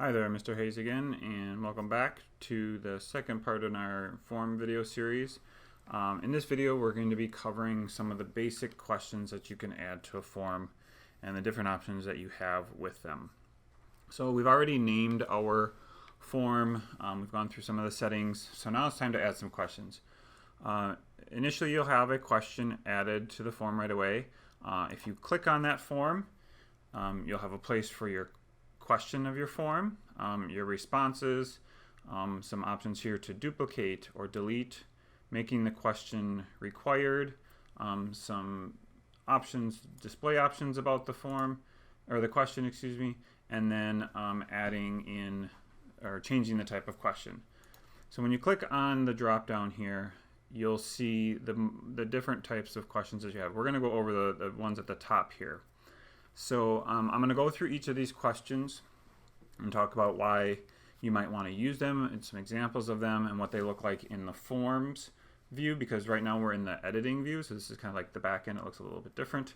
Hi there, Mr. Hayes again, and welcome back to the second part in our form video series. In this video, we're going to be covering some of the basic questions that you can add to a form and the different options that you have with them. So we've already named our form, we've gone through some of the settings, so now it's time to add some questions. Initially, you'll have a question added to the form right away. If you click on that form, you'll have a place for your question of your form, your responses, some options here to duplicate or delete, making the question required, some options, display options about the form, or the question, excuse me, and then adding in or changing the type of question. So when you click on the drop down here, you'll see the different types of questions that you have. We're going to go over the ones at the top here. So I'm going to go through each of these questions and talk about why you might want to use them and some examples of them and what they look like in the forms view, because right now we're in the editing view, so this is kind of like the back end. It looks a little bit different.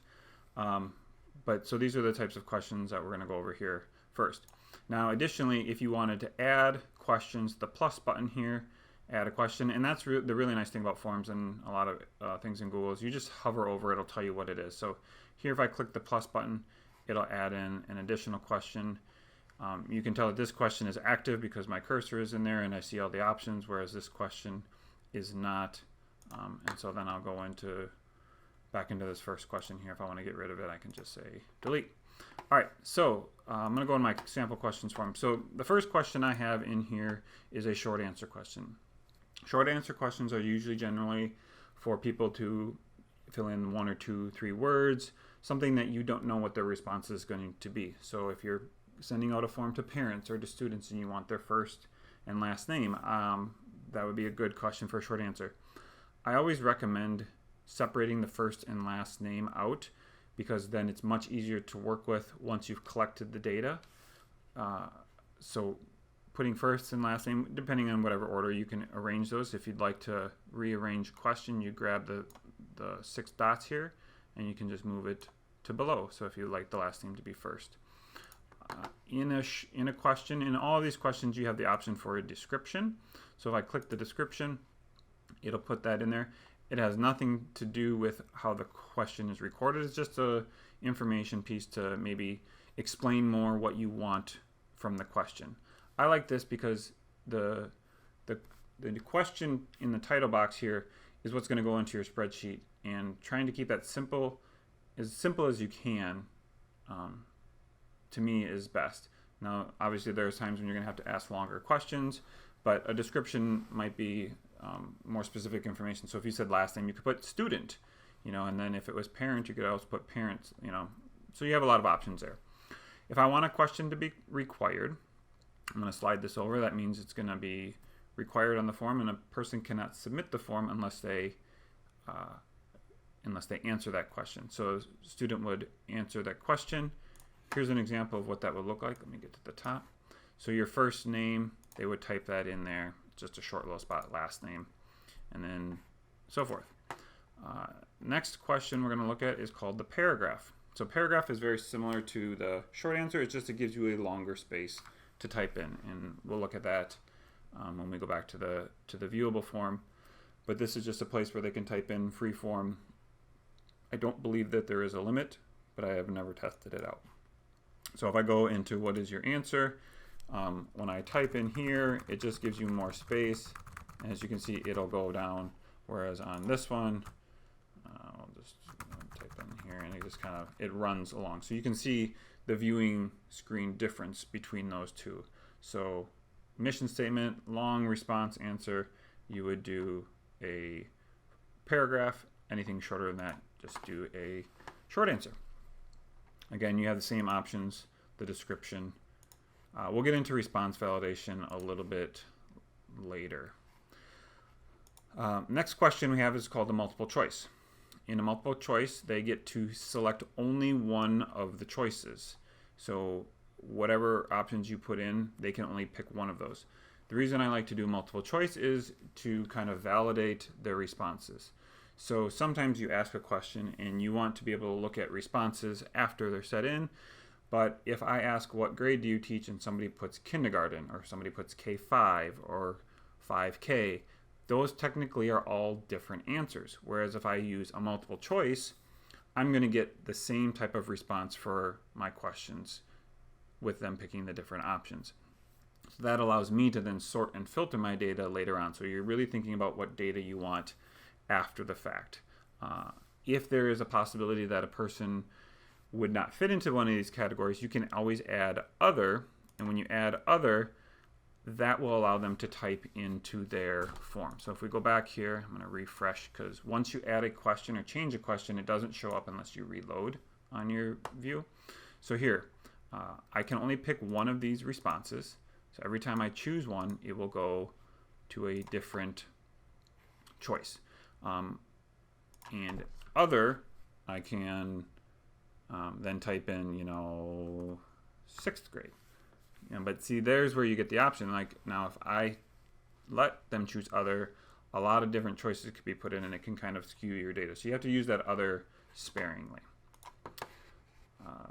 So these are the types of questions that we're going to go over here first. Now additionally, if you wanted to add questions, the plus button here, add a question, and that's the really nice thing about forms and a lot of things in Google is you just hover over it, it'll tell you what it is. So here if I click the plus button, it'll add in an additional question. You can tell that this question is active because my cursor is in there and I see all the options, whereas this question is not. And so then I'll go back into this first question here. If I want to get rid of it, I can just say delete. All right, so I'm going to go in my sample questions form. So the first question I have in here is a short answer question. Short answer questions are usually generally for people to fill in 1 or 2, 3 words, something that you don't know what their response is going to be. So if you're sending out a form to parents or to students and you want their first and last name, that would be a good question for a short answer. I always recommend separating the first and last name out because then it's much easier to work with once you've collected the data. So putting first and last name, depending on whatever order, you can arrange those. If you'd like to rearrange question, you grab the 6 dots here and you can just move it to below. So if you like the last name to be first. In a question, in all of these questions, you have the option for a description. So if I click the description, it'll put that in there. It has nothing to do with how the question is recorded. It's just a information piece to maybe explain more what you want from the question. I like this because the question in the title box here is what's going to go into your spreadsheet, and trying to keep that simple as you can to me is best. Now obviously there's times when you're going to have to ask longer questions, but a description might be more specific information. So if you said last name, you could put student, and then if it was parent, you could also put parents, so you have a lot of options there. If I want a question to be required, I'm going to slide this over. That means it's going to be required on the form, and a person cannot submit the form unless they answer that question. So a student would answer that question. Here's an example of what that would look like. Let me get to the top. So your first name, they would type that in there, just a short little spot, last name, and then so forth. Next question we're going to look at is called the paragraph. So paragraph is very similar to the short answer. It's just it gives you a longer space to type in, and we'll look at that when we go back to the viewable form. But this is just a place where they can type in free form. I don't believe that there is a limit, but I have never tested it out. So if I go into what is your answer, when I type in here, it just gives you more space. And as you can see, it'll go down. Whereas on this one, I'll just type in here, and it just it runs along. So you can see the viewing screen difference between those two. So mission statement, long response answer, you would do a paragraph. Anything shorter than that, just do a short answer. Again, you have the same options, the description. We'll get into response validation a little bit later. Next question we have is called the multiple choice. In a multiple choice, they get to select only one of the choices. So whatever options you put in, they can only pick one of those. The reason I like to do multiple choice is to kind of validate their responses. So sometimes you ask a question and you want to be able to look at responses after they're set in, But if I ask what grade do you teach and somebody puts kindergarten or somebody puts K5 or 5K, those technically are all different answers. Whereas if I use a multiple choice, I'm going to get the same type of response for my questions with them picking the different options. So that allows me to then sort and filter my data later on. So you're really thinking about what data you want after the fact. If there is a possibility that a person would not fit into one of these categories, you can always add other. And when you add other, that will allow them to type into their form. So if we go back here, I'm going to refresh, because once you add a question or change a question, it doesn't show up unless you reload on your view. So here, I can only pick one of these responses. So every time I choose one, it will go to a different choice. And other, I can then type in, 6th grade. But see, there's where you get the option. Like now, if I let them choose other, a lot of different choices could be put in, and it can kind of skew your data. So you have to use that other sparingly.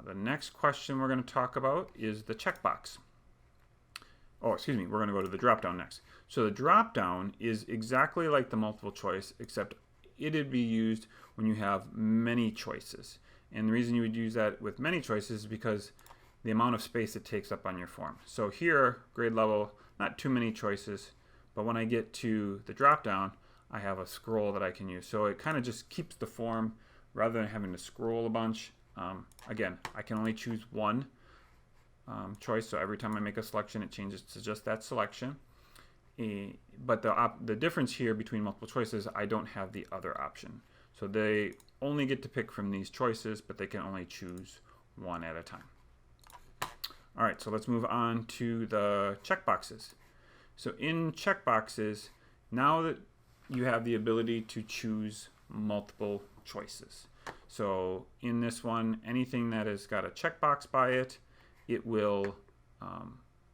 The next question we're going to talk about is the checkbox. Oh, excuse me, we're going to go to the drop-down next. So the drop-down is exactly like the multiple choice, except it'd be used when you have many choices. And the reason you would use that with many choices is because the amount of space it takes up on your form. So here, grade level, not too many choices, but when I get to the drop-down, I have a scroll that I can use. So it kind of just keeps the form rather than having to scroll a bunch. Again, I can only choose one choice, so every time I make a selection, it changes to just that selection. But the difference here between multiple choices, I don't have the other option. So they only get to pick from these choices, but they can only choose one at a time. All right, so let's move on to the checkboxes. So in checkboxes, now that you have the ability to choose multiple choices. So in this one, anything that has got a checkbox by it, it will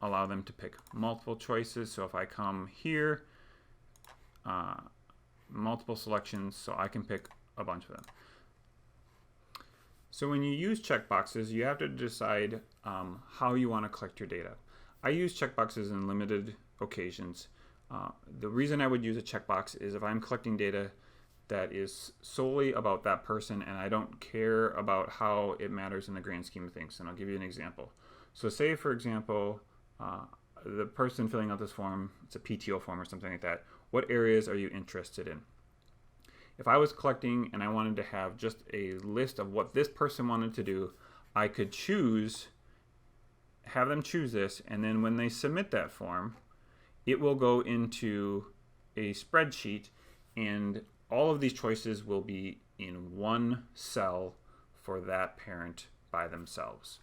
allow them to pick multiple choices. So if I come here, multiple selections, so I can pick a bunch of them. So when you use checkboxes, you have to decide how you want to collect your data. I use checkboxes in limited occasions. The reason I would use a checkbox is if I'm collecting data that is solely about that person and I don't care about how it matters in the grand scheme of things. And I'll give you an example. So say, for example, the person filling out this form, it's a PTO form or something like that, what areas are you interested in? If I was collecting and I wanted to have just a list of what this person wanted to do, I could have them choose this, and then when they submit that form, it will go into a spreadsheet, and all of these choices will be in one cell for that parent by themselves.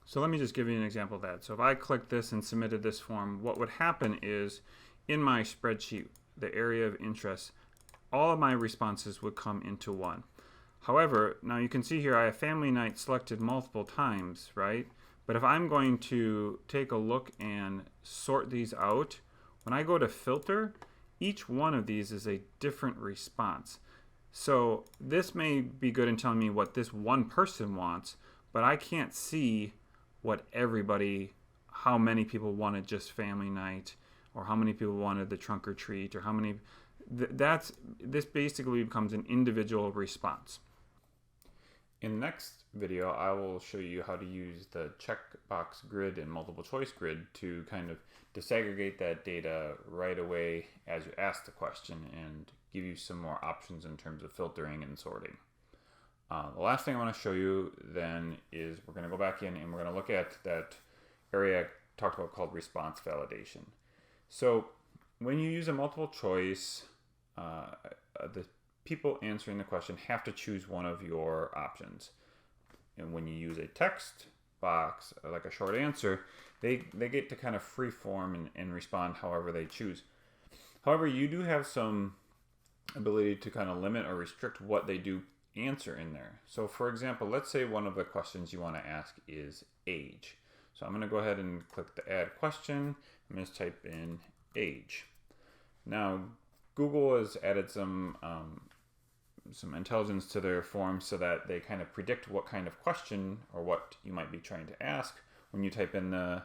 So let me just give you an example of that. So if I clicked this and submitted this form, what would happen is in my spreadsheet, the area of interest, all of my responses would come into one. However, now you can see here I have family night selected multiple times, right? But if I'm going to take a look and sort these out, when I go to filter, each one of these is a different response. So this may be good in telling me what this one person wants, but I can't see what how many people wanted just family night, or how many people wanted the trunk or treat, or how many, this basically becomes an individual response. In the next video, I will show you how to use the checkbox grid and multiple choice grid to kind of disaggregate that data right away as you ask the question and give you some more options in terms of filtering and sorting. The last thing I want to show you then is we're going to go back in and we're going to look at that area I talked about called response validation. So when you use a multiple choice, the people answering the question have to choose one of your options. And when you use a text box, like a short answer, they get to kind of free form and respond however they choose. However, you do have some ability to kind of limit or restrict what they do answer in there. So for example, let's say one of the questions you want to ask is age. So I'm going to go ahead and click the add question. I'm going to type in age. Now, Google has added some some intelligence to their form so that they kind of predict what kind of question or what you might be trying to ask when you type in the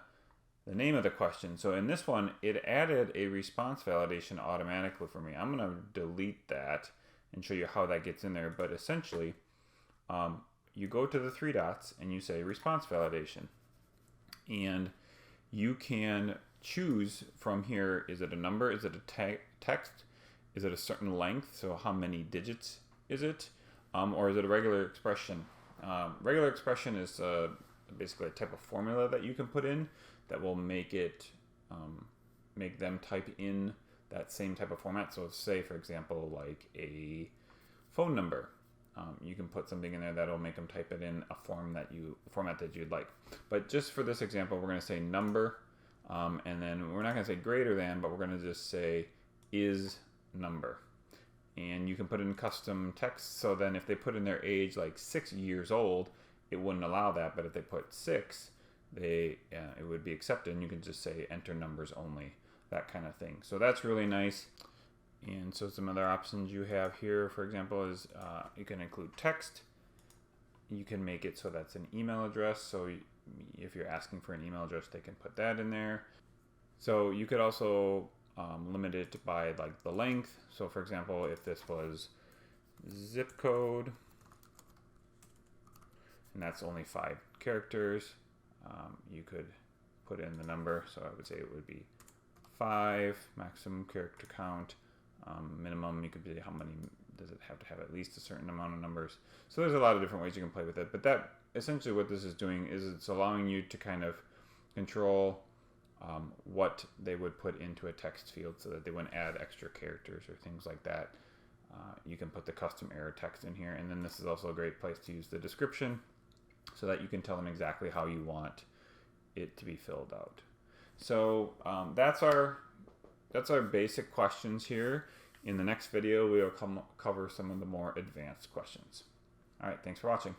name of the question. So in this one, it added a response validation automatically for me. I'm going to delete that and show you how that gets in there. But essentially, you go to the three dots and you say response validation. And you can choose from here, is it a number, is it a text, is it a certain length, so how many digits is it, or is it a regular expression? Regular expression is basically a type of formula that you can put in that will make it make them type in that same type of format. So say, for example, like a phone number. You can put something in there that'll make them type it in a format that you'd like. But just for this example, we're going to say number, and then we're not going to say greater than, but we're going to just say is number. And you can put in custom text, so then if they put in their age like 6 years old, it wouldn't allow that. But if they put 6, it would be accepted, and you can just say enter numbers only, that kind of thing. So that's really nice. And so some other options you have here, for example, is you can include text. You can make it so that's an email address. So if you're asking for an email address, they can put that in there. So you could also limit it by like the length. So for example, if this was zip code, and that's only 5 characters, you could put in the number. So I would say it would be 5, maximum character count. Minimum, you could say how many does it have to have, at least a certain amount of numbers. So there's a lot of different ways you can play with it, but that essentially what this is doing is it's allowing you to kind of control what they would put into a text field so that they wouldn't add extra characters or things like that. You can put the custom error text in here, and then this is also a great place to use the description so that you can tell them exactly how you want it to be filled out. So that's our basic questions here. In the next video, we will cover some of the more advanced questions. All right, thanks for watching.